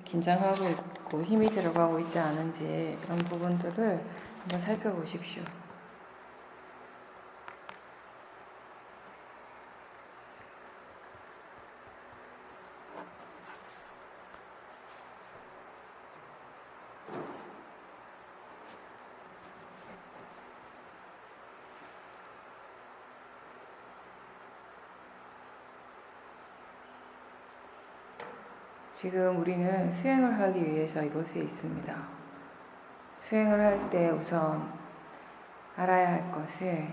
긴장하고 있고 힘이 들어가고 있지 않은지 이런 부분들을 한번 살펴보십시오. 지금 우리는 수행을 하기 위해서 이곳에 있습니다. 수행을 할 때 우선 알아야 할 것은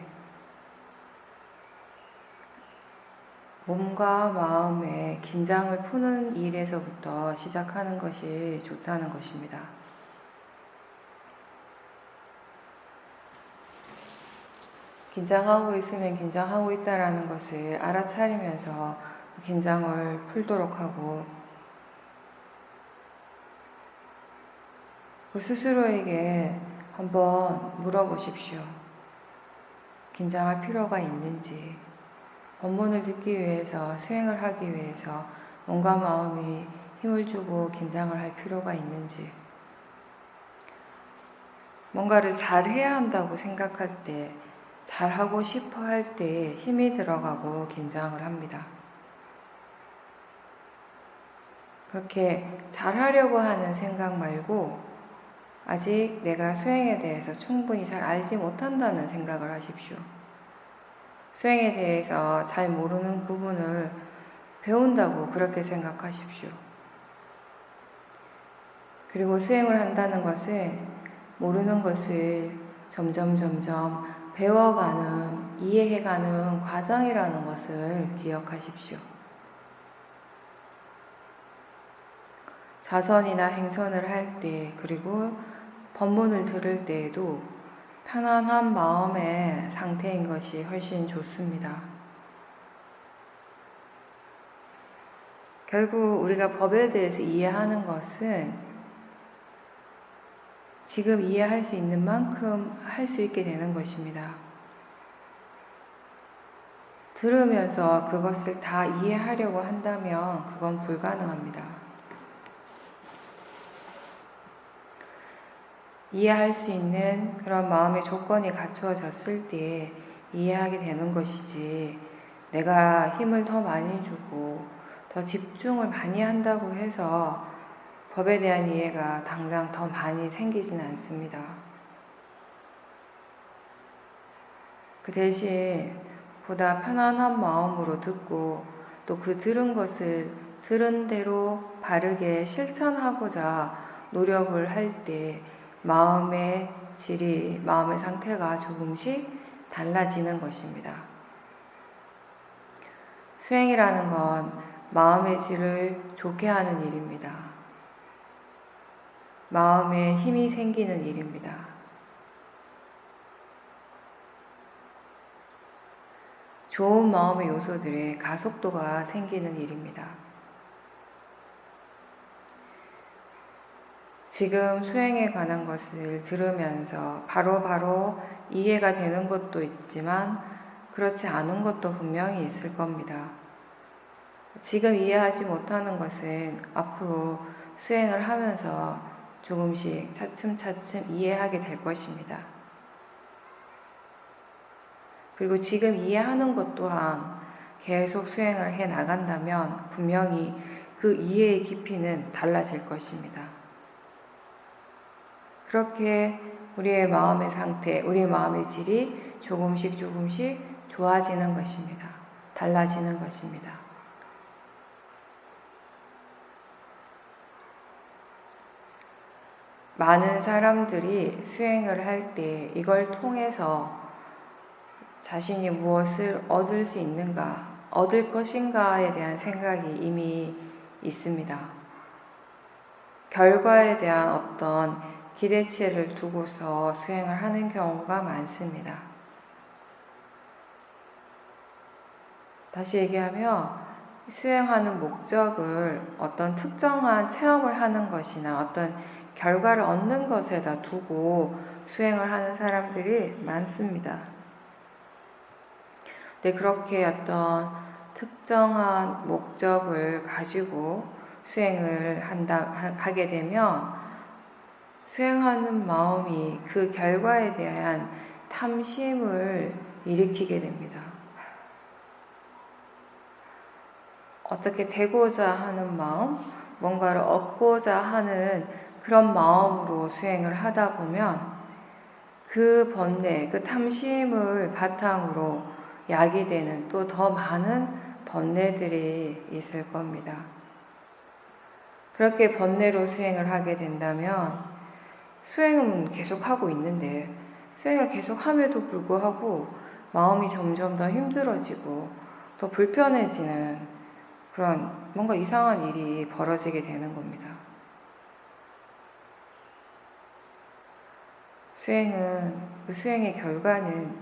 몸과 마음의 긴장을 푸는 일에서부터 시작하는 것이 좋다는 것입니다. 긴장하고 있으면 긴장하고 있다는 것을 알아차리면서 긴장을 풀도록 하고 스스로에게 한번 물어보십시오. 긴장할 필요가 있는지, 법문을 듣기 위해서, 수행을 하기 위해서 몸과 마음이 힘을 주고 긴장을 할 필요가 있는지, 뭔가를 잘해야 한다고 생각할 때, 잘하고 싶어 할 때 힘이 들어가고 긴장을 합니다. 그렇게 잘하려고 하는 생각 말고 아직 내가 수행에 대해서 충분히 잘 알지 못한다는 생각을 하십시오. 수행에 대해서 잘 모르는 부분을 배운다고 그렇게 생각하십시오. 그리고 수행을 한다는 것은 모르는 것을 점점 배워가는, 이해해가는 과정이라는 것을 기억하십시오. 자선이나 행선을 할 때, 그리고 법문을 들을 때에도 편안한 마음의 상태인 것이 훨씬 좋습니다. 결국 우리가 법에 대해서 이해하는 것은 지금 이해할 수 있는 만큼 할 수 있게 되는 것입니다. 들으면서 그것을 다 이해하려고 한다면 그건 불가능합니다. 이해할 수 있는 그런 마음의 조건이 갖추어졌을 때 이해하게 되는 것이지, 내가 힘을 더 많이 주고 더 집중을 많이 한다고 해서 법에 대한 이해가 당장 더 많이 생기지는 않습니다. 그 대신 보다 편안한 마음으로 듣고 또 그 들은 것을 들은 대로 바르게 실천하고자 노력을 할 때 마음의 질이, 마음의 상태가 조금씩 달라지는 것입니다. 수행이라는 건 마음의 질을 좋게 하는 일입니다. 마음에 힘이 생기는 일입니다. 좋은 마음의 요소들의 가속도가 생기는 일입니다. 지금 수행에 관한 것을 들으면서 바로 이해가 되는 것도 있지만 그렇지 않은 것도 분명히 있을 겁니다. 지금 이해하지 못하는 것은 앞으로 수행을 하면서 조금씩 차츰 이해하게 될 것입니다. 그리고 지금 이해하는 것 또한 계속 수행을 해 나간다면 분명히 그 이해의 깊이는 달라질 것입니다. 그렇게 우리의 마음의 상태, 우리의 마음의 질이 조금씩 좋아지는 것입니다. 달라지는 것입니다. 많은 사람들이 수행을 할 때 이걸 통해서 자신이 무엇을 얻을 수 있는가, 얻을 것인가에 대한 생각이 이미 있습니다. 결과에 대한 어떤 기대치를 두고서 수행을 하는 경우가 많습니다. 다시 얘기하면 수행하는 목적을 어떤 특정한 체험을 하는 것이나 어떤 결과를 얻는 것에다 두고 수행을 하는 사람들이 많습니다. 근데 그렇게 어떤 특정한 목적을 가지고 수행을 하게 되면 수행하는 마음이 그 결과에 대한 탐심을 일으키게 됩니다. 어떻게 되고자 하는 마음, 뭔가를 얻고자 하는 그런 마음으로 수행을 하다 보면 그 번뇌, 그 탐심을 바탕으로 야기되는 또 더 많은 번뇌들이 있을 겁니다. 그렇게 번뇌로 수행을 하게 된다면 수행은 계속하고 있는데 수행을 계속함에도 불구하고 마음이 점점 더 힘들어지고 더 불편해지는 그런 뭔가 이상한 일이 벌어지게 되는 겁니다. 그 수행의 결과는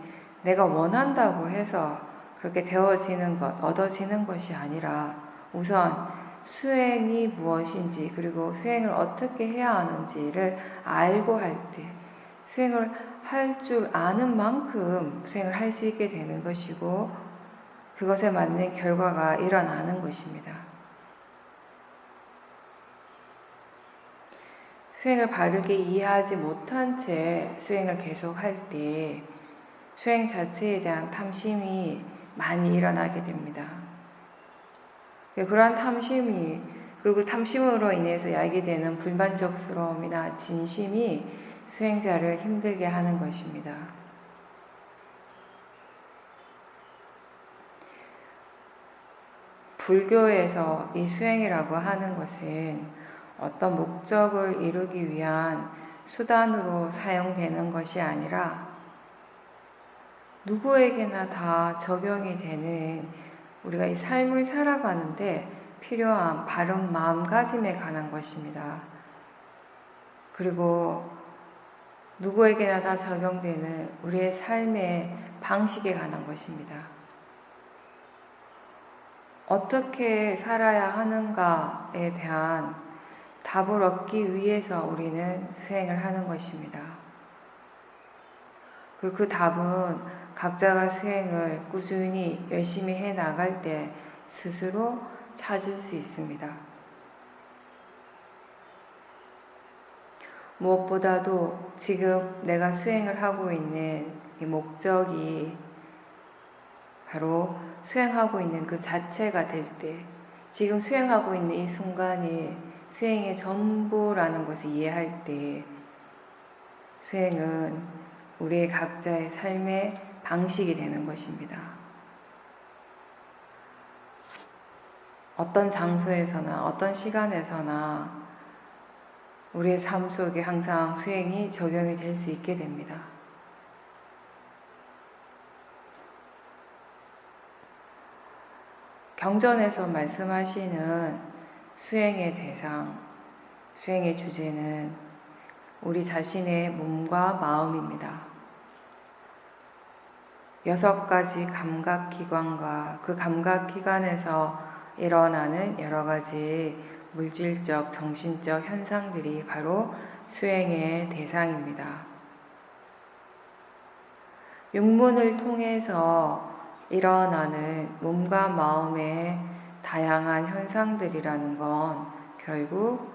내가 원한다고 해서 그렇게 되어지는 것, 얻어지는 것이 아니라 우선 수행이 무엇인지 그리고 수행을 어떻게 해야 하는지를 알고 할 때 수행을 할 줄 아는 만큼 수행을 할 수 있게 되는 것이고 그것에 맞는 결과가 일어나는 것입니다. 수행을 바르게 이해하지 못한 채 수행을 계속할 때 수행 자체에 대한 탐심이 많이 일어나게 됩니다. 그러한 탐심이 그리고 탐심으로 인해서 야기되는 불만족스러움이나 진심이 수행자를 힘들게 하는 것입니다. 불교에서 이 수행이라고 하는 것은 어떤 목적을 이루기 위한 수단으로 사용되는 것이 아니라 누구에게나 다 적용이 되는 우리가 이 삶을 살아가는데 필요한 바른 마음가짐에 관한 것입니다. 그리고 누구에게나 다 적용되는 우리의 삶의 방식에 관한 것입니다. 어떻게 살아야 하는가에 대한 답을 얻기 위해서 우리는 수행을 하는 것입니다. 그리고 그 답은 각자가 수행을 꾸준히 열심히 해 나갈 때 스스로 찾을 수 있습니다. 무엇보다도 지금 내가 수행을 하고 있는 이 목적이 바로 수행하고 있는 그 자체가 될 때, 지금 수행하고 있는 이 순간이 수행의 전부라는 것을 이해할 때 수행은 우리의 각자의 삶의 방식이 되는 것입니다. 어떤 장소에서나 어떤 시간에서나 우리의 삶 속에 항상 수행이 적용이 될 수 있게 됩니다. 경전에서 말씀하시는 수행의 대상, 수행의 주제는 우리 자신의 몸과 마음입니다. 6가지 감각기관과 그 감각기관에서 일어나는 여러 가지 물질적, 정신적 현상들이 바로 수행의 대상입니다. 육문을 통해서 일어나는 몸과 마음의 다양한 현상들이라는 건 결국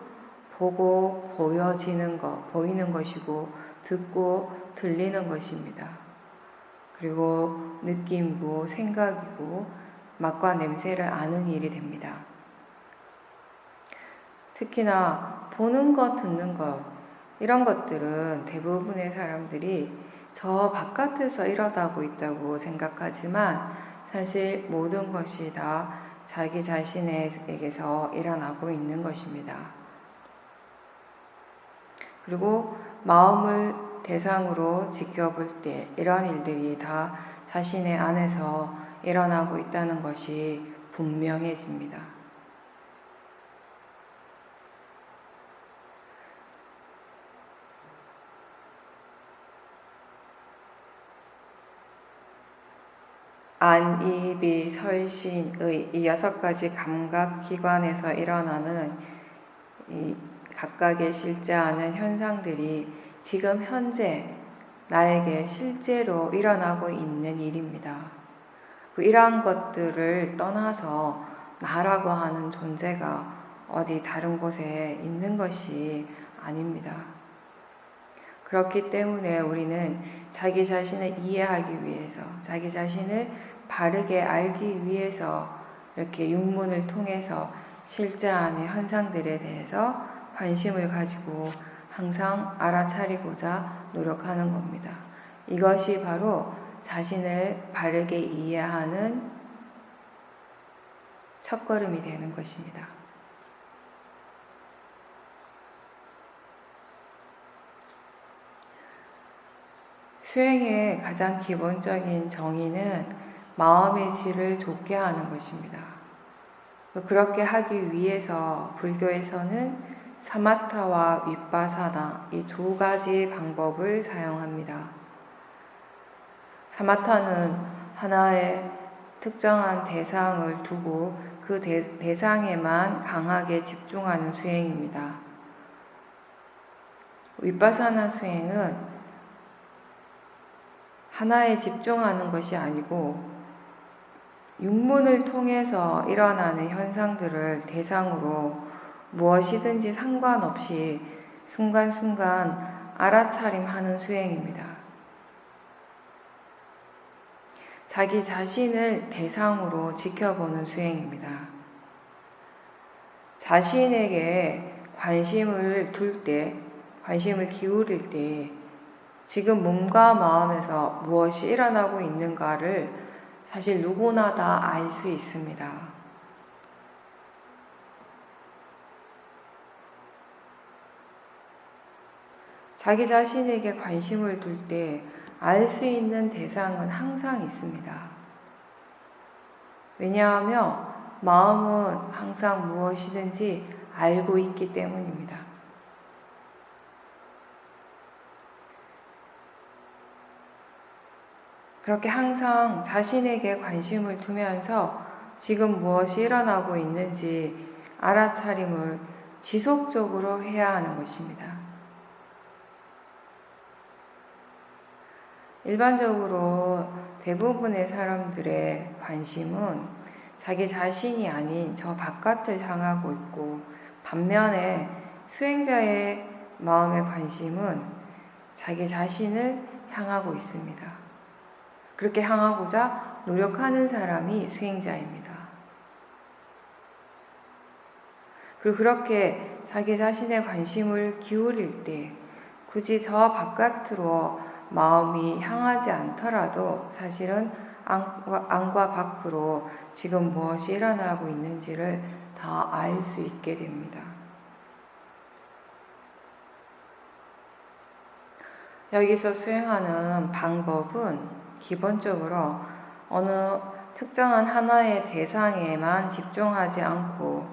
보고 보여지는 것, 보이는 것이고 듣고 들리는 것입니다. 그리고 느낌이고 생각이고 맛과 냄새를 아는 일이 됩니다. 특히나 보는 것, 듣는 것 이런 것들은 대부분의 사람들이 저 바깥에서 일어나고 있다고 생각하지만 사실 모든 것이 다 자기 자신에게서 일어나고 있는 것입니다. 그리고 마음을 대상으로 지켜볼 때 이러한 일들이 다 자신의 안에서 일어나고 있다는 것이 분명해집니다. 안, 이, 비, 설신의 이 6가지 감각기관에서 일어나는 이 각각의 실제하는 현상들이 지금 현재 나에게 실제로 일어나고 있는 일입니다. 이러한 것들을 떠나서 나라고 하는 존재가 어디 다른 곳에 있는 것이 아닙니다. 그렇기 때문에 우리는 자기 자신을 이해하기 위해서, 자기 자신을 바르게 알기 위해서 이렇게 육문을 통해서 실제 안의 현상들에 대해서 관심을 가지고 항상 알아차리고자 노력하는 겁니다. 이것이 바로 자신을 바르게 이해하는 첫걸음이 되는 것입니다. 수행의 가장 기본적인 정의는 마음의 질을 좋게 하는 것입니다. 그렇게 하기 위해서 불교에서는 사마타와 윗바사나 이 두 가지 방법을 사용합니다. 사마타는 하나의 특정한 대상을 두고 그 대상에만 강하게 집중하는 수행입니다. 윗바사나 수행은 하나에 집중하는 것이 아니고 육문을 통해서 일어나는 현상들을 대상으로 무엇이든지 상관없이 순간순간 알아차림하는 수행입니다. 자기 자신을 대상으로 지켜보는 수행입니다. 자신에게 관심을 기울일 때 지금 몸과 마음에서 무엇이 일어나고 있는가를 사실 누구나 다 알 수 있습니다. 자기 자신에게 관심을 둘 때 알 수 있는 대상은 항상 있습니다. 왜냐하면 마음은 항상 무엇이든지 알고 있기 때문입니다. 그렇게 항상 자신에게 관심을 두면서 지금 무엇이 일어나고 있는지 알아차림을 지속적으로 해야 하는 것입니다. 일반적으로 대부분의 사람들의 관심은 자기 자신이 아닌 저 바깥을 향하고 있고, 반면에 수행자의 마음의 관심은 자기 자신을 향하고 있습니다. 그렇게 향하고자 노력하는 사람이 수행자입니다. 그리고 그렇게 자기 자신의 관심을 기울일 때 굳이 저 바깥으로 마음이 향하지 않더라도 사실은 안과 밖으로 지금 무엇이 일어나고 있는지를 다 알 수 있게 됩니다. 여기서 수행하는 방법은 기본적으로 어느 특정한 하나의 대상에만 집중하지 않고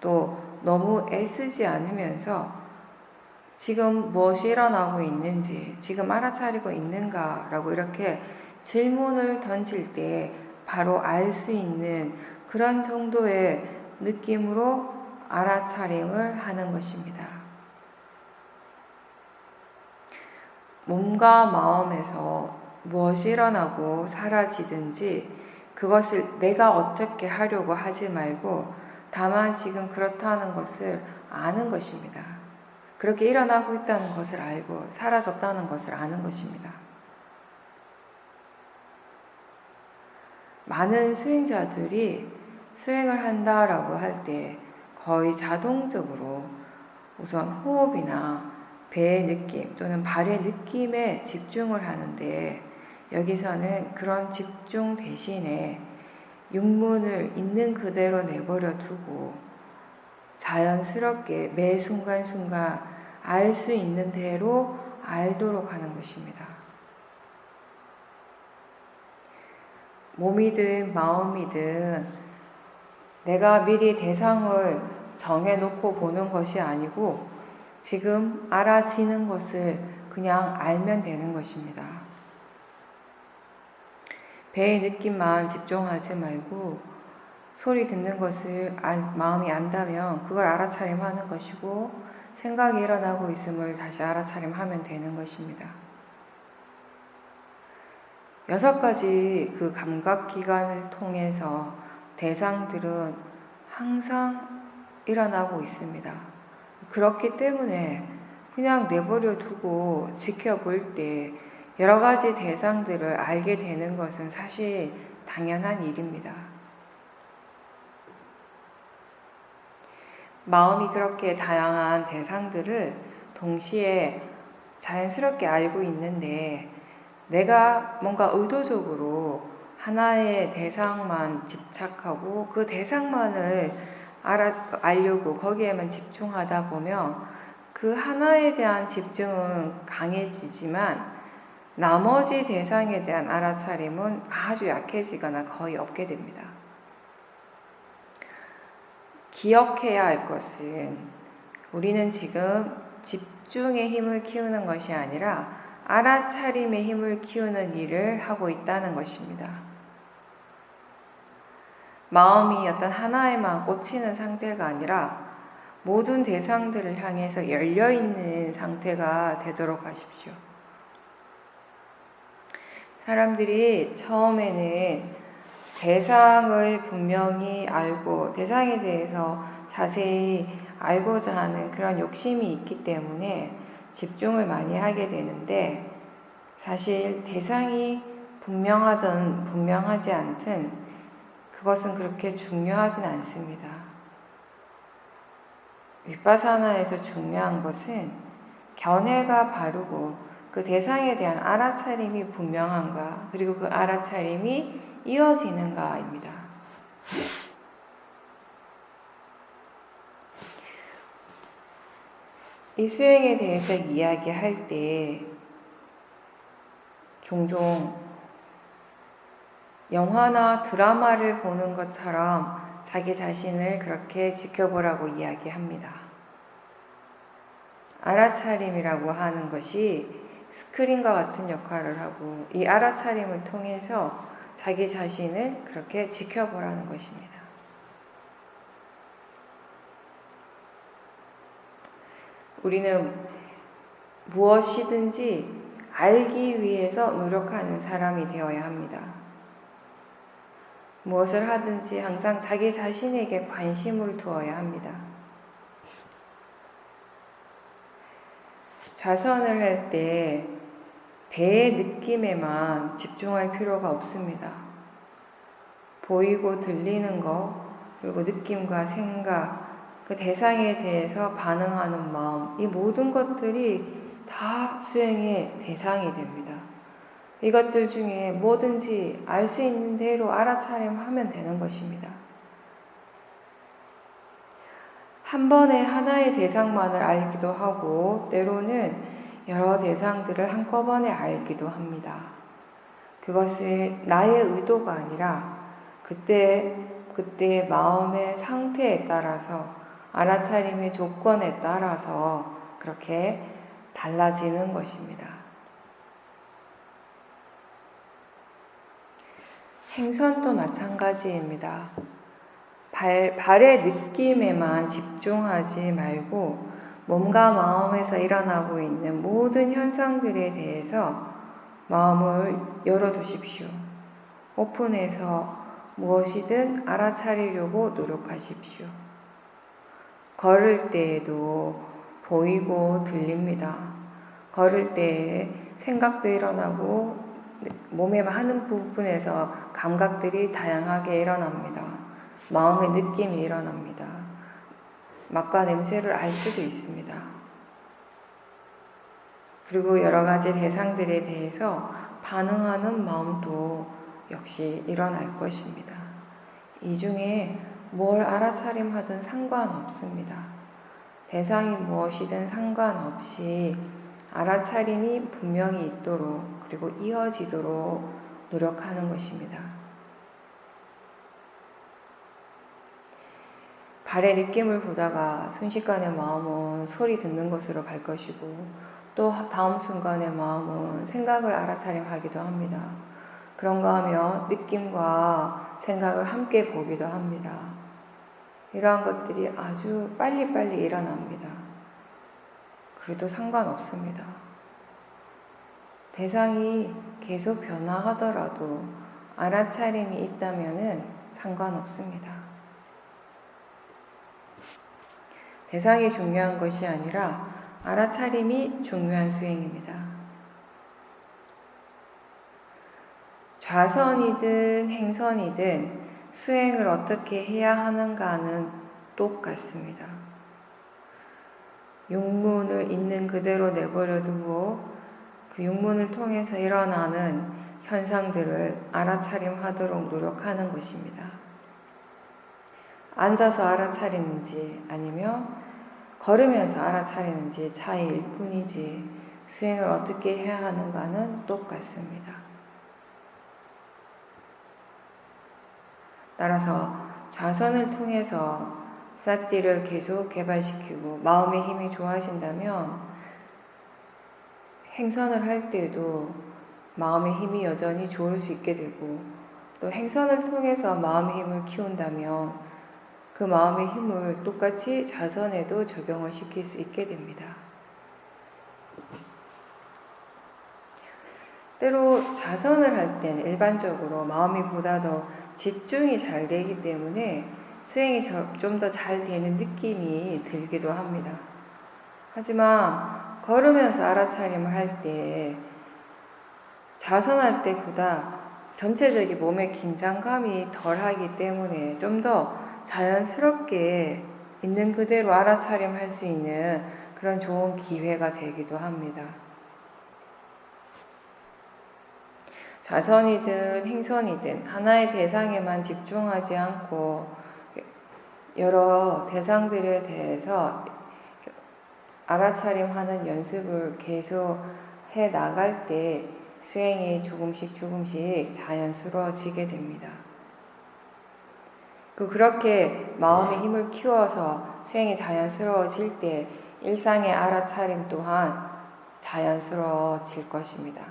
또 너무 애쓰지 않으면서 지금 무엇이 일어나고 있는지, 지금 알아차리고 있는가라고 이렇게 질문을 던질 때 바로 알 수 있는 그런 정도의 느낌으로 알아차림을 하는 것입니다. 몸과 마음에서 무엇이 일어나고 사라지든지 그것을 내가 어떻게 하려고 하지 말고 다만 지금 그렇다는 것을 아는 것입니다. 그렇게 일어나고 있다는 것을 알고 사라졌다는 것을 아는 것입니다. 많은 수행자들이 수행을 한다라고 할 때 거의 자동적으로 우선 호흡이나 배의 느낌 또는 발의 느낌에 집중을 하는데, 여기서는 그런 집중 대신에 육문을 있는 그대로 내버려 두고 자연스럽게 매 순간순간 알 수 있는 대로 알도록 하는 것입니다. 몸이든 마음이든 내가 미리 대상을 정해놓고 보는 것이 아니고 지금 알아지는 것을 그냥 알면 되는 것입니다. 배의 느낌만 집중하지 말고 소리 듣는 것을 마음이 안다면 그걸 알아차림하는 것이고, 생각이 일어나고 있음을 다시 알아차림하면 되는 것입니다. 6가지 그 감각기관을 통해서 대상들은 항상 일어나고 있습니다. 그렇기 때문에 그냥 내버려 두고 지켜볼 때 여러 가지 대상들을 알게 되는 것은 사실 당연한 일입니다. 마음이 그렇게 다양한 대상들을 동시에 자연스럽게 알고 있는데 내가 뭔가 의도적으로 하나의 대상만 집착하고 그 대상만을 알려고 거기에만 집중하다 보면 그 하나에 대한 집중은 강해지지만 나머지 대상에 대한 알아차림은 아주 약해지거나 거의 없게 됩니다. 기억해야 할 것은 우리는 지금 집중의 힘을 키우는 것이 아니라 알아차림의 힘을 키우는 일을 하고 있다는 것입니다. 마음이 어떤 하나에만 꽂히는 상태가 아니라 모든 대상들을 향해서 열려있는 상태가 되도록 하십시오. 사람들이 처음에는 대상을 분명히 알고 대상에 대해서 자세히 알고자 하는 그런 욕심이 있기 때문에 집중을 많이 하게 되는데 사실 대상이 분명하든 분명하지 않든 그것은 그렇게 중요하진 않습니다. 윗바사나에서 중요한 것은 견해가 바르고 그 대상에 대한 알아차림이 분명한가 그리고 그 알아차림이 이어지는가입니다. 이 수행에 대해서 이야기할 때 종종 영화나 드라마를 보는 것처럼 자기 자신을 그렇게 지켜보라고 이야기합니다. 알아차림이라고 하는 것이 스크린과 같은 역할을 하고 이 알아차림을 통해서 자기 자신을 그렇게 지켜보라는 것입니다. 우리는 무엇이든지 알기 위해서 노력하는 사람이 되어야 합니다. 무엇을 하든지 항상 자기 자신에게 관심을 두어야 합니다. 좌선을 할 때 배의 느낌에만 집중할 필요가 없습니다. 보이고 들리는 것, 그리고 느낌과 생각, 그 대상에 대해서 반응하는 마음, 이 모든 것들이 다 수행의 대상이 됩니다. 이것들 중에 뭐든지 알 수 있는 대로 알아차림하면 되는 것입니다. 한 번에 하나의 대상만을 알기도 하고 때로는 여러 대상들을 한꺼번에 알기도 합니다. 그것은 나의 의도가 아니라 그때의 마음의 상태에 따라서 알아차림의 조건에 따라서 그렇게 달라지는 것입니다. 행선도 마찬가지입니다. 발의 느낌에만 집중하지 말고 몸과 마음에서 일어나고 있는 모든 현상들에 대해서 마음을 열어두십시오. 오픈해서 무엇이든 알아차리려고 노력하십시오. 걸을 때에도 보이고 들립니다. 걸을 때에 생각도 일어나고 몸의 많은 부분에서 감각들이 다양하게 일어납니다. 마음의 느낌이 일어납니다. 맛과 냄새를 알 수도 있습니다. 그리고 여러 가지 대상들에 대해서 반응하는 마음도 역시 일어날 것입니다. 이 중에 뭘 알아차림하든 상관없습니다. 대상이 무엇이든 상관없이 알아차림이 분명히 있도록 그리고 이어지도록 노력하는 것입니다. 발의 느낌을 보다가 순식간에 마음은 소리 듣는 곳으로 갈 것이고 또 다음 순간에 마음은 생각을 알아차림하기도 합니다. 그런가 하면 느낌과 생각을 함께 보기도 합니다. 이러한 것들이 아주 빨리빨리 일어납니다. 그래도 상관없습니다. 대상이 계속 변화하더라도 알아차림이 있다면 상관없습니다. 대상이 중요한 것이 아니라 알아차림이 중요한 수행입니다. 좌선이든 행선이든 수행을 어떻게 해야 하는가는 똑같습니다. 육문을 있는 그대로 내버려 두고 그 육문을 통해서 일어나는 현상들을 알아차림하도록 노력하는 것입니다. 앉아서 알아차리는지 아니면 걸으면서 알아차리는지 차이일 뿐이지 수행을 어떻게 해야 하는가는 똑같습니다. 따라서 좌선을 통해서 사티를 계속 개발시키고 마음의 힘이 좋아진다면 행선을 할 때도 마음의 힘이 여전히 좋을 수 있게 되고 또 행선을 통해서 마음의 힘을 키운다면 그 마음의 힘을 똑같이 좌선에도 적용을 시킬 수 있게 됩니다. 때로 좌선을 할 때는 일반적으로 마음이 보다 더 집중이 잘 되기 때문에 수행이 좀 더 잘 되는 느낌이 들기도 합니다. 하지만 걸으면서 알아차림을 할 때 좌선할 때보다 전체적인 몸의 긴장감이 덜하기 때문에 좀 더 자연스럽게 있는 그대로 알아차림할 수 있는 그런 좋은 기회가 되기도 합니다. 좌선이든 행선이든 하나의 대상에만 집중하지 않고 여러 대상들에 대해서 알아차림하는 연습을 계속 해 나갈 때 수행이 조금씩 자연스러워지게 됩니다. 그렇게 마음의 힘을 키워서 수행이 자연스러워질 때 일상의 알아차림 또한 자연스러워질 것입니다.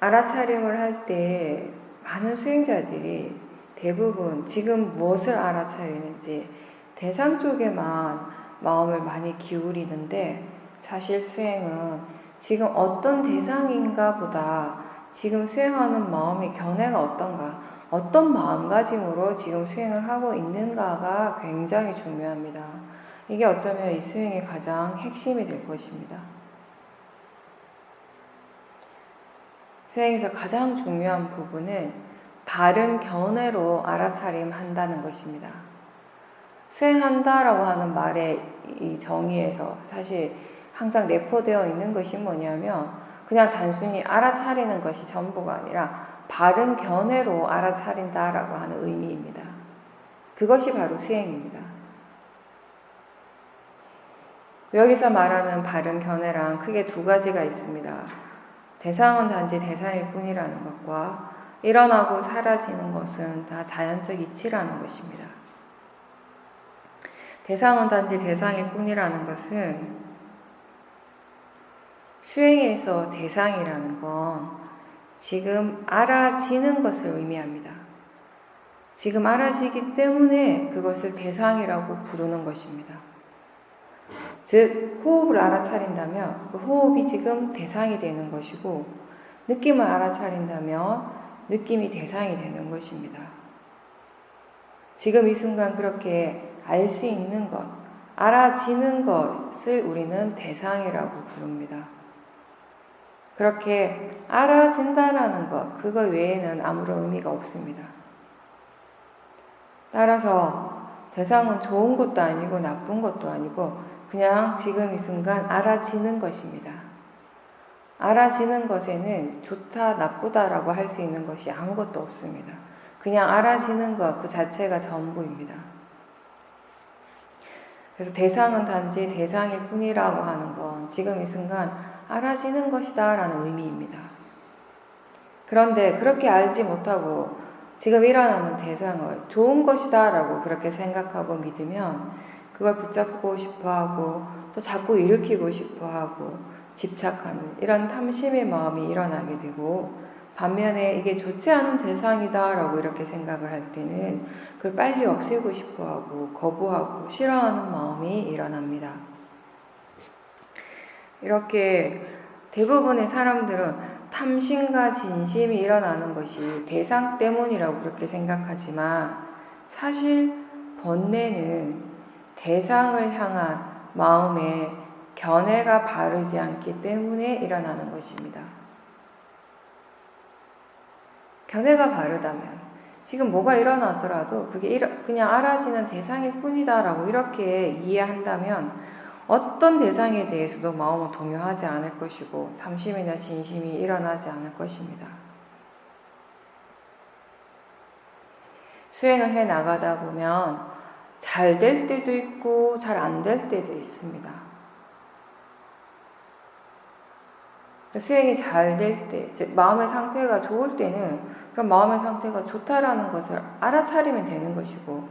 알아차림을 할 때 많은 수행자들이 대부분 지금 무엇을 알아차리는지 대상 쪽에만 마음을 많이 기울이는데 사실 수행은 지금 어떤 대상인가 보다 지금 수행하는 마음의 견해가 어떤가, 어떤 마음가짐으로 지금 수행을 하고 있는가가 굉장히 중요합니다. 이게 어쩌면 이 수행의 가장 핵심이 될 것입니다. 수행에서 가장 중요한 부분은 바른 견해로 알아차림한다는 것입니다. 수행한다라고 하는 말의 이 정의에서 사실 항상 내포되어 있는 것이 뭐냐면 그냥 단순히 알아차리는 것이 전부가 아니라 바른 견해로 알아차린다라고 하는 의미입니다. 그것이 바로 수행입니다. 여기서 말하는 바른 견해랑 크게 두 가지가 있습니다. 대상은 단지 대상일 뿐이라는 것과 일어나고 사라지는 것은 다 자연적 이치라는 것입니다. 대상은 단지 대상일 뿐이라는 것은 수행에서 대상이라는 건 지금 알아지는 것을 의미합니다. 지금 알아지기 때문에 그것을 대상이라고 부르는 것입니다. 즉 호흡을 알아차린다면 그 호흡이 지금 대상이 되는 것이고 느낌을 알아차린다면 느낌이 대상이 되는 것입니다. 지금 이 순간 그렇게 알 수 있는 것, 알아지는 것을 우리는 대상이라고 부릅니다. 그렇게 알아진다라는 것, 그거 외에는 아무런 의미가 없습니다. 따라서 대상은 좋은 것도 아니고 나쁜 것도 아니고 그냥 지금 이 순간 알아지는 것입니다. 알아지는 것에는 좋다, 나쁘다라고 할 수 있는 것이 아무것도 없습니다. 그냥 알아지는 것 그 자체가 전부입니다. 그래서 대상은 단지 대상일 뿐이라고 하는 건 지금 이 순간 알아지는 것이다 라는 의미입니다. 그런데 그렇게 알지 못하고 지금 일어나는 대상을 좋은 것이다 라고 그렇게 생각하고 믿으면 그걸 붙잡고 싶어하고 또 자꾸 일으키고 싶어하고 집착하는 이런 탐심의 마음이 일어나게 되고 반면에 이게 좋지 않은 대상이다 라고 이렇게 생각을 할 때는 그걸 빨리 없애고 싶어하고 거부하고 싫어하는 마음이 일어납니다. 이렇게 대부분의 사람들은 탐심과 진심이 일어나는 것이 대상 때문이라고 그렇게 생각하지만 사실 번뇌는 대상을 향한 마음의 견해가 바르지 않기 때문에 일어나는 것입니다. 견해가 바르다면 지금 뭐가 일어나더라도 그게 그냥 알아지는 대상일 뿐이다라고 이렇게 이해한다면 어떤 대상에 대해서도 마음은 동요하지 않을 것이고 탐심이나 진심이 일어나지 않을 것입니다. 수행을 해 나가다 보면 잘 될 때도 있고 잘 안 될 때도 있습니다. 수행이 잘 될 때, 즉 마음의 상태가 좋을 때는 그럼 마음의 상태가 좋다라는 것을 알아차리면 되는 것이고,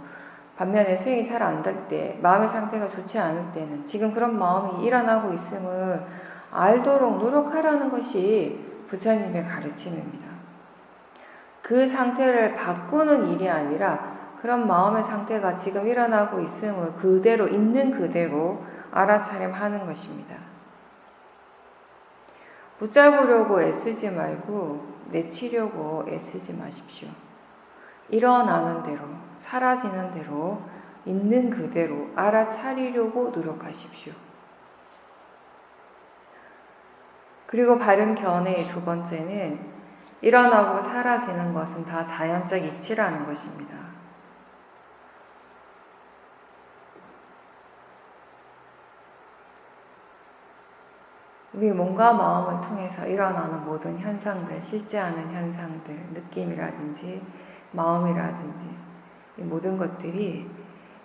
반면에 수행이 잘 안 될 때, 마음의 상태가 좋지 않을 때는 지금 그런 마음이 일어나고 있음을 알도록 노력하라는 것이 부처님의 가르침입니다. 그 상태를 바꾸는 일이 아니라 그런 마음의 상태가 지금 일어나고 있음을 그대로 있는 그대로 알아차림하는 것입니다. 붙잡으려고 애쓰지 말고 내치려고 애쓰지 마십시오. 일어나는 대로, 사라지는 대로, 있는 그대로 알아차리려고 노력하십시오. 그리고 바른 견해의 두 번째는 일어나고 사라지는 것은 다 자연적 이치라는 것입니다. 우리 몸과 마음을 통해서 일어나는 모든 현상들, 실제하는 현상들, 느낌이라든지 마음이라든지 이 모든 것들이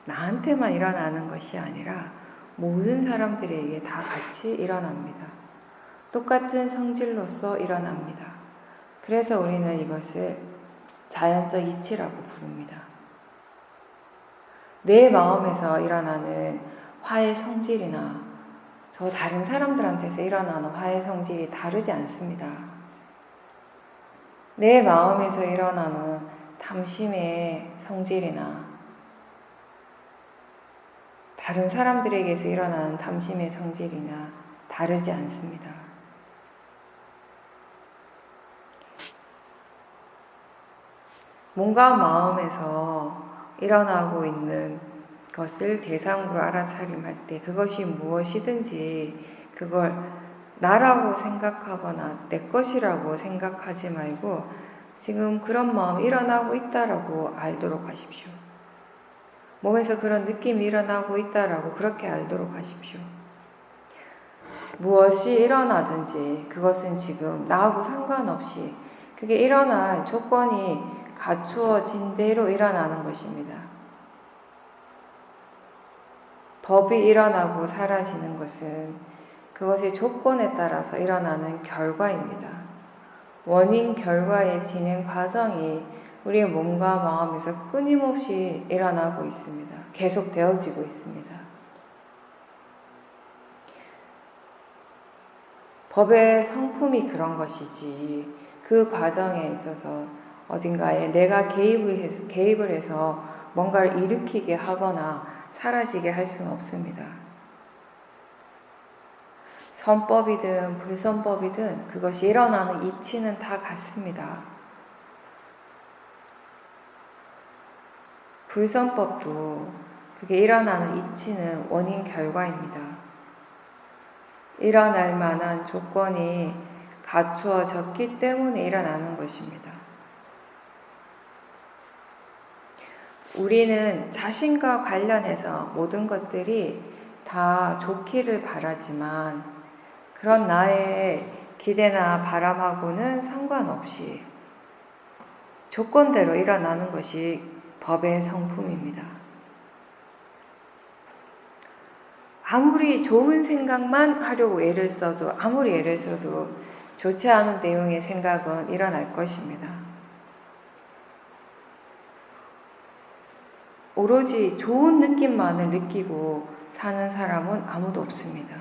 나한테만 일어나는 것이 아니라 모든 사람들에게 다 같이 일어납니다. 똑같은 성질로서 일어납니다. 그래서 우리는 이것을 자연적 이치라고 부릅니다. 내 마음에서 일어나는 화의 성질이나 저 다른 사람들한테서 일어나는 화의 성질이 다르지 않습니다. 내 마음에서 일어나는 탐심의 성질이나 다른 사람들에게서 일어나는 탐심의 성질이나 다르지 않습니다. 몸과 마음에서 일어나고 있는 것을 대상으로 알아차림할 때 그것이 무엇이든지 그걸 나라고 생각하거나 내 것이라고 생각하지 말고 지금 그런 마음이 일어나고 있다라고 알도록 하십시오. 몸에서 그런 느낌이 일어나고 있다라고 그렇게 알도록 하십시오. 무엇이 일어나든지 그것은 지금 나하고 상관없이 그게 일어날 조건이 갖추어진 대로 일어나는 것입니다. 법이 일어나고 사라지는 것은 그것의 조건에 따라서 일어나는 결과입니다. 원인 결과의 진행 과정이 우리의 몸과 마음에서 끊임없이 일어나고 있습니다. 계속 되어지고 있습니다. 법의 성품이 그런 것이지 그 과정에 있어서 어딘가에 내가 개입을 해서 뭔가를 일으키게 하거나 사라지게 할 수는 없습니다. 선법이든 불선법이든 그것이 일어나는 이치는 다 같습니다. 불선법도 그게 일어나는 이치는 원인 결과입니다. 일어날 만한 조건이 갖추어졌기 때문에 일어나는 것입니다. 우리는 자신과 관련해서 모든 것들이 다 좋기를 바라지만 그런 나의 기대나 바람하고는 상관없이 조건대로 일어나는 것이 법의 성품입니다. 아무리 좋은 생각만 하려고 애를 써도 아무리 애를 써도 좋지 않은 내용의 생각은 일어날 것입니다. 오로지 좋은 느낌만을 느끼고 사는 사람은 아무도 없습니다.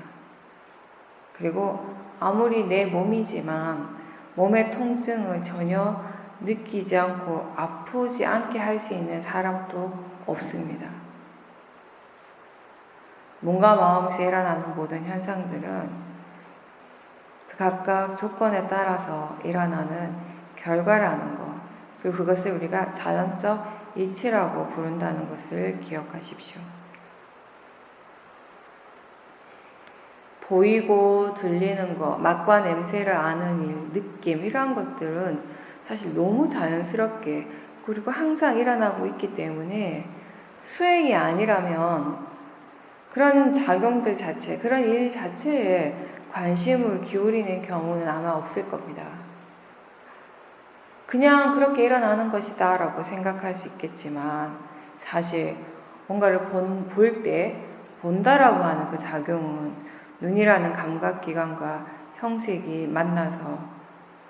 그리고 아무리 내 몸이지만 몸의 통증을 전혀 느끼지 않고 아프지 않게 할 수 있는 사람도 없습니다. 몸과 마음에서 일어나는 모든 현상들은 그 각각 조건에 따라서 일어나는 결과라는 것, 그리고 그것을 우리가 자연적 이치라고 부른다는 것을 기억하십시오. 보이고 들리는 것, 맛과 냄새를 아는 일, 느낌 이러한 것들은 사실 너무 자연스럽게 그리고 항상 일어나고 있기 때문에 수행이 아니라면 그런 작용들 자체, 그런 일 자체에 관심을 기울이는 경우는 아마 없을 겁니다. 그냥 그렇게 일어나는 것이다 라고 생각할 수 있겠지만 사실 뭔가를 볼 때 본다라고 하는 그 작용은 눈이라는 감각기관과 형색이 만나서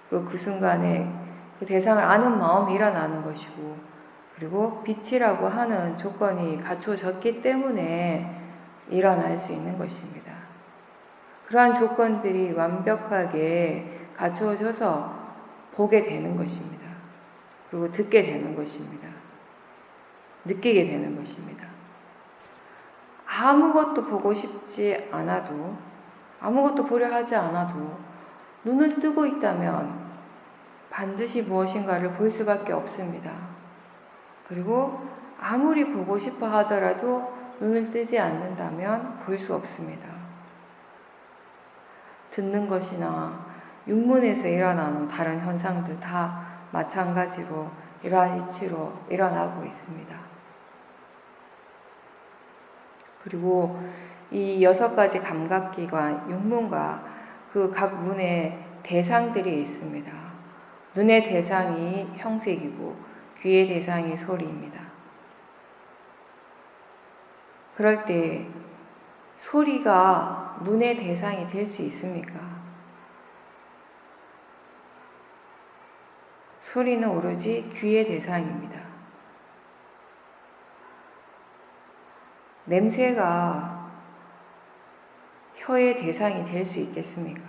그 순간에 그 대상을 아는 마음이 일어나는 것이고, 그리고 빛이라고 하는 조건이 갖춰졌기 때문에 일어날 수 있는 것입니다. 그러한 조건들이 완벽하게 갖춰져서 보게 되는 것입니다. 그리고 듣게 되는 것입니다. 느끼게 되는 것입니다. 아무것도 보고 싶지 않아도, 아무것도 보려 하지 않아도 눈을 뜨고 있다면 반드시 무엇인가를 볼 수밖에 없습니다. 그리고 아무리 보고 싶어 하더라도 눈을 뜨지 않는다면 볼 수 없습니다. 듣는 것이나 육문에서 일어나는 다른 현상들 다 마찬가지로 이러한 이치로 일어나고 있습니다. 그리고 이 6가지 감각기관, 육문과 그 각 문의 대상들이 있습니다. 눈의 대상이 형색이고 귀의 대상이 소리입니다. 그럴 때 소리가 눈의 대상이 될 수 있습니까? 소리는 오로지 귀의 대상입니다. 냄새가 혀의 대상이 될 수 있겠습니까?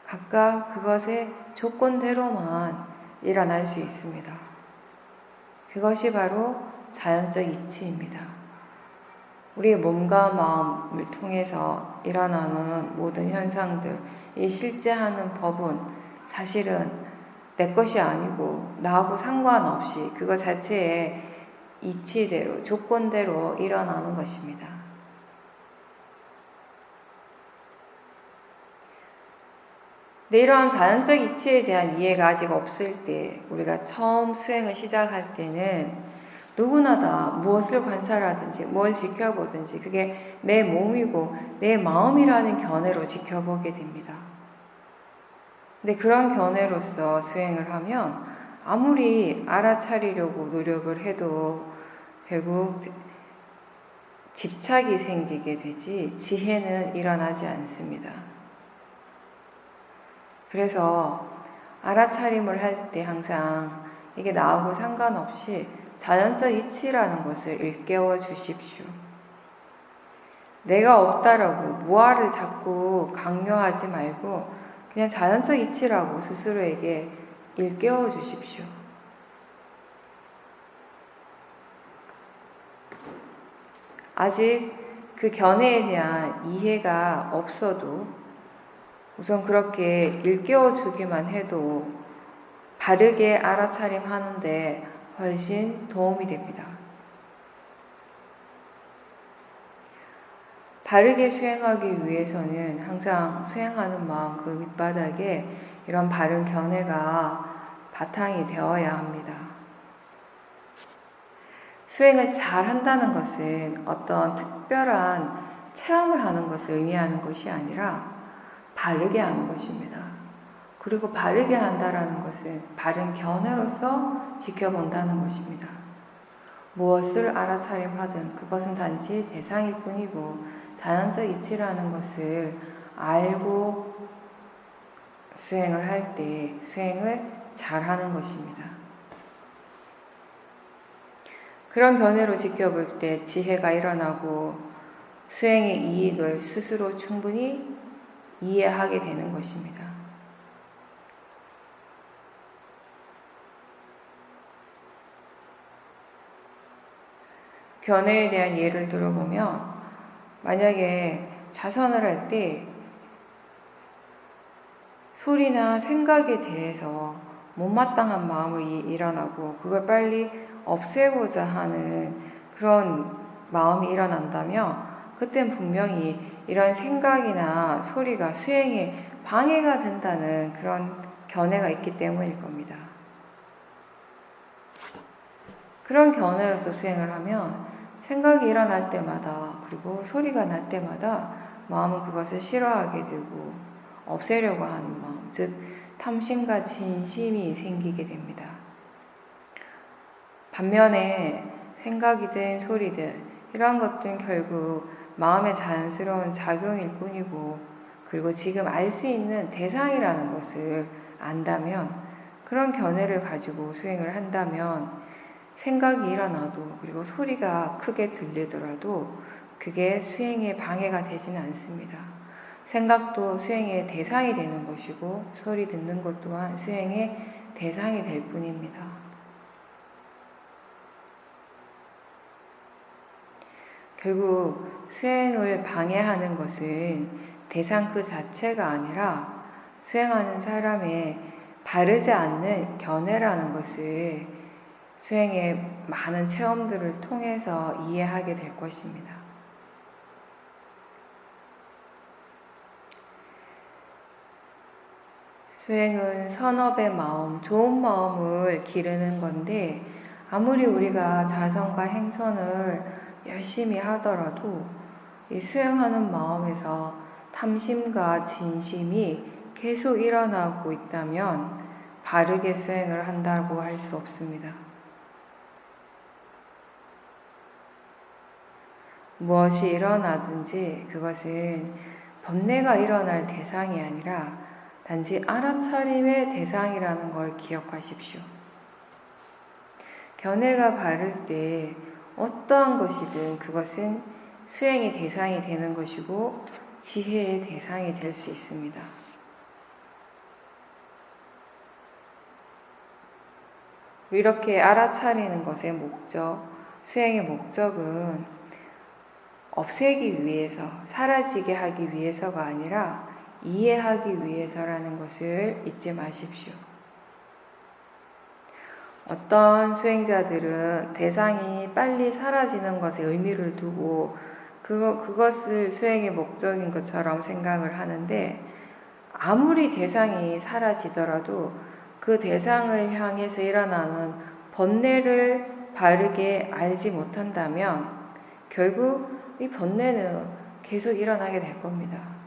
각각 그것의 조건대로만 일어날 수 있습니다. 그것이 바로 자연적 이치입니다. 우리의 몸과 마음을 통해서 일어나는 모든 현상들, 이 실제하는 법은 사실은 내 것이 아니고 나하고 상관없이 그것 자체의 이치대로, 조건대로 일어나는 것입니다. 근데 이러한 자연적 이치에 대한 이해가 아직 없을 때, 우리가 처음 수행을 시작할 때는 누구나 다 무엇을 관찰하든지 뭘 지켜보든지 그게 내 몸이고 내 마음이라는 견해로 지켜보게 됩니다. 근데 그런 견해로서 수행을 하면 아무리 알아차리려고 노력을 해도 결국 집착이 생기게 되지 지혜는 일어나지 않습니다. 그래서 알아차림을 할 때 항상 이게 나하고 상관없이 자연적 이치라는 것을 일깨워 주십시오. 내가 없다라고 무아를 자꾸 강요하지 말고 그냥 자연적 이치라고 스스로에게 일깨워 주십시오. 아직 그 견해에 대한 이해가 없어도 우선 그렇게 일깨워 주기만 해도 바르게 알아차림하는데 훨씬 도움이 됩니다. 바르게 수행하기 위해서는 항상 수행하는 마음 그 밑바닥에 이런 바른 견해가 바탕이 되어야 합니다. 수행을 잘 한다는 것은 어떤 특별한 체험을 하는 것을 의미하는 것이 아니라 바르게 하는 것입니다. 그리고 바르게 한다라는 것은 바른 견해로서 지켜본다는 것입니다. 무엇을 알아차림하든 그것은 단지 대상일 뿐이고 자연적 이치라는 것을 알고 수행을 할 때 수행을 잘하는 것입니다. 그런 견해로 지켜볼 때 지혜가 일어나고 수행의 이익을 스스로 충분히 이해하게 되는 것입니다. 견해에 대한 예를 들어보면 만약에 좌선을 할 때 소리나 생각에 대해서 못마땅한 마음이 일어나고 그걸 빨리 없애고자 하는 그런 마음이 일어난다면 그땐 분명히 이런 생각이나 소리가 수행에 방해가 된다는 그런 견해가 있기 때문일 겁니다. 그런 견해로서 수행을 하면 생각이 일어날 때마다 그리고 소리가 날 때마다 마음은 그것을 싫어하게 되고 없애려고 하는 마음, 즉 탐심과 진심이 생기게 됩니다. 반면에 생각이든 소리든 이러한 것들은 결국 마음의 자연스러운 작용일 뿐이고 그리고 지금 알 수 있는 대상이라는 것을 안다면 그런 견해를 가지고 수행을 한다면 생각이 일어나도 그리고 소리가 크게 들리더라도 그게 수행에 방해가 되지는 않습니다. 생각도 수행의 대상이 되는 것이고 소리 듣는 것 또한 수행의 대상이 될 뿐입니다. 결국 수행을 방해하는 것은 대상 그 자체가 아니라 수행하는 사람의 바르지 않는 견해라는 것을 수행의 많은 체험들을 통해서 이해하게 될 것입니다. 수행은 선업의 마음, 좋은 마음을 기르는 건데 아무리 우리가 자선과 행선을 열심히 하더라도 이 수행하는 마음에서 탐심과 진심이 계속 일어나고 있다면 바르게 수행을 한다고 할 수 없습니다. 무엇이 일어나든지 그것은 번뇌가 일어날 대상이 아니라 단지 알아차림의 대상이라는 걸 기억하십시오. 견해가 바를 때 어떠한 것이든 그것은 수행의 대상이 되는 것이고 지혜의 대상이 될 수 있습니다. 이렇게 알아차리는 것의 목적, 수행의 목적은 없애기 위해서, 사라지게 하기 위해서가 아니라 이해하기 위해서라는 것을 잊지 마십시오. 어떤 수행자들은 대상이 빨리 사라지는 것에 의미를 두고 그것을 수행의 목적인 것처럼 생각을 하는데 아무리 대상이 사라지더라도 그 대상을 향해서 일어나는 번뇌를 바르게 알지 못한다면 결국 이 번뇌는 계속 일어나게 될 겁니다.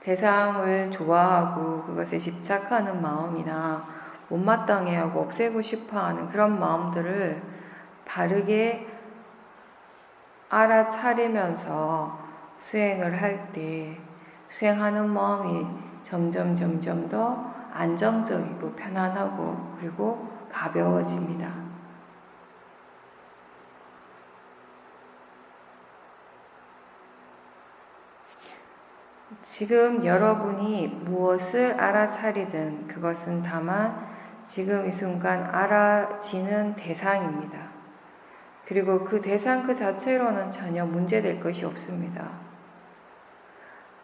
대상을 좋아하고 그것에 집착하는 마음이나 못마땅해하고 없애고 싶어하는 그런 마음들을 바르게 알아차리면서 수행을 할 때 수행하는 마음이 점점 더 안정적이고 편안하고 그리고 가벼워집니다. 지금 여러분이 무엇을 알아차리든 그것은 다만 지금 이 순간 알아지는 대상입니다. 그리고 그 대상 그 자체로는 전혀 문제될 것이 없습니다.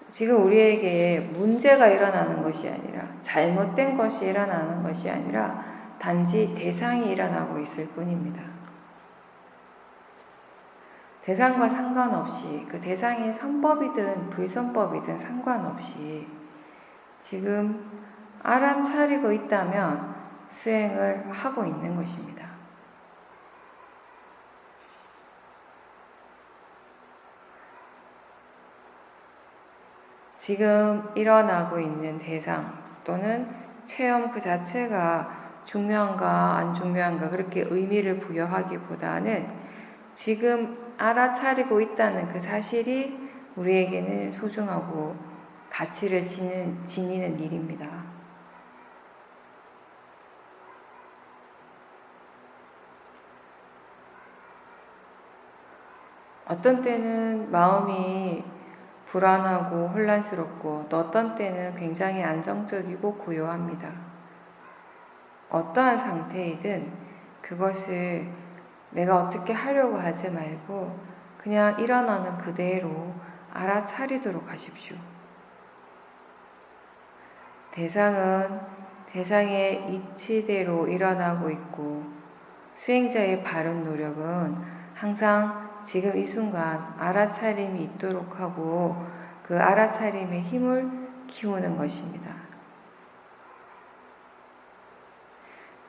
지금 우리에게 문제가 일어나는 것이 아니라 잘못된 것이 일어나는 것이 아니라 단지 대상이 일어나고 있을 뿐입니다. 대상과 상관없이 그 대상이 선법이든 불선법이든 상관없이 지금 알아차리고 있다면 수행을 하고 있는 것입니다. 지금 일어나고 있는 대상 또는 체험 그 자체가 중요한가 안 중요한가 그렇게 의미를 부여하기보다는 지금 알아차리고 있다는 그 사실이 우리에게는 소중하고 가치를 지니는 일입니다. 어떤 때는 마음이 불안하고 혼란스럽고 또 어떤 때는 굉장히 안정적이고 고요합니다. 어떠한 상태이든 그것을 내가 어떻게 하려고 하지 말고 그냥 일어나는 그대로 알아차리도록 하십시오. 대상은 대상의 이치대로 일어나고 있고 수행자의 바른 노력은 항상 지금 이 순간 알아차림이 있도록 하고 그 알아차림의 힘을 키우는 것입니다.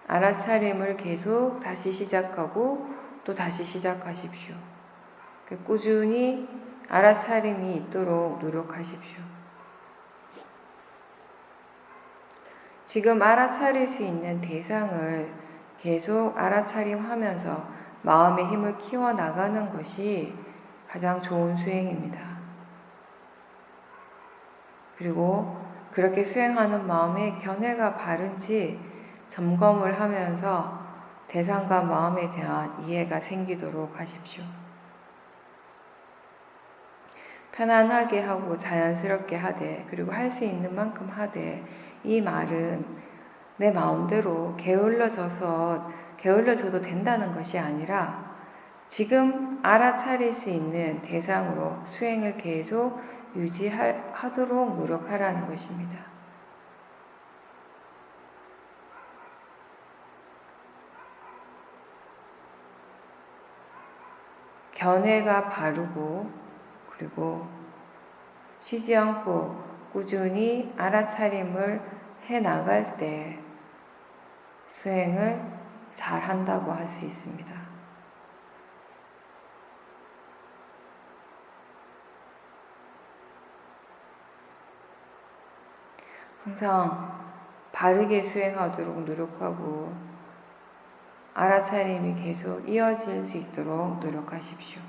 알아차림을 계속 다시 시작하고 또 다시 시작하십시오. 꾸준히 알아차림이 있도록 노력하십시오. 지금 알아차릴 수 있는 대상을 계속 알아차림하면서 마음의 힘을 키워나가는 것이 가장 좋은 수행입니다. 그리고 그렇게 수행하는 마음의 견해가 바른지 점검을 하면서 대상과 마음에 대한 이해가 생기도록 하십시오. 편안하게 하고 자연스럽게 하되 그리고 할 수 있는 만큼 하되 이 말은 내 마음대로 게을러져도 된다는 것이 아니라 지금 알아차릴 수 있는 대상으로 수행을 계속 유지하도록 노력하라는 것입니다. 견해가 바르고 그리고 쉬지 않고 꾸준히 알아차림을 해 나갈 때 수행을 잘 한다고 할 수 있습니다. 항상 바르게 수행하도록 노력하고 알아차림이 계속 이어질 수 있도록 노력하십시오.